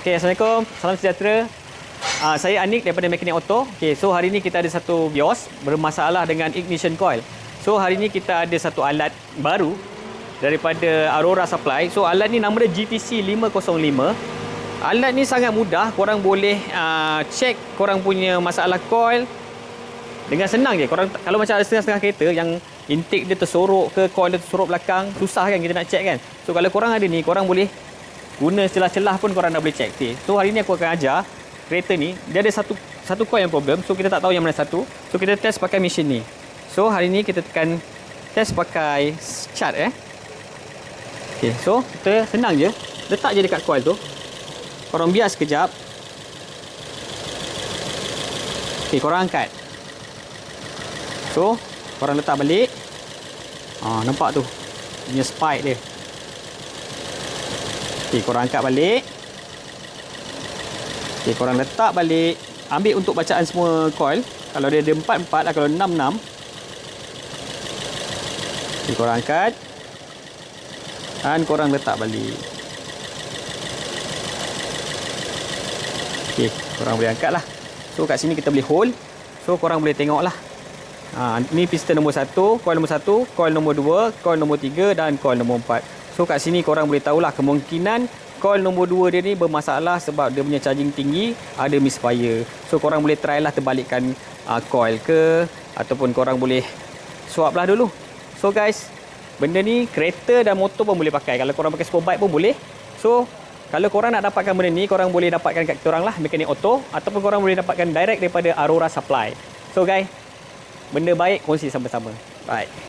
Okay, Assalamualaikum. Salam sejahtera. Saya Anik daripada Mekanik Auto. Okay, so hari ni kita ada satu bios bermasalah dengan ignition coil. So hari ni kita ada satu alat baru daripada Aurora Supply. So alat ni nama dia GTC 505. Alat ni sangat mudah. Korang boleh check korang punya masalah coil dengan senang je. Korang kalau macam ada setengah-setengah kereta yang intake dia tersorok ke, coil dia tersorok belakang, susah kan kita nak check kan. So kalau korang ada ni, korang boleh guna celah-celah pun korang dah boleh check. Okay. So hari ni aku akan ajar kereta ni, dia ada satu coil yang problem. So kita tak tahu yang mana satu. So kita test pakai mesin ni. So hari ni kita tekan test pakai chart Okay, so kita senang je. Letak je dekat coil tu. Korang biar sekejap. Okay, korang angkat. So korang letak balik. Nampak tu punya spike dia. Okay, korang angkat balik. Okay, korang letak balik. Ambil untuk bacaan semua coil. Kalau dia ada 4-4 lah, kalau 6-6. Okay, korang angkat. Dan korang letak balik. Okay, korang boleh angkat lah. So kat sini kita boleh hold. So korang boleh tengok lah. Ni piston nombor 1, coil nombor 1, coil nombor 2, coil nombor 3 dan coil nombor 4. So kat sini korang boleh tahulah kemungkinan coil nombor 2 dia ni bermasalah sebab dia punya charging tinggi, ada misfire. So korang boleh try lah terbalikkan coil ke, ataupun korang boleh swap lah dulu. So guys, benda ni kereta dan motor pun boleh pakai. Kalau korang pakai superbike pun boleh. So kalau korang nak dapatkan benda ni, korang boleh dapatkan kat kita orang lah, Mekanik Auto, ataupun korang boleh dapatkan direct daripada Aurora Supply. So guys, benda baik kongsi sama-sama. Bye.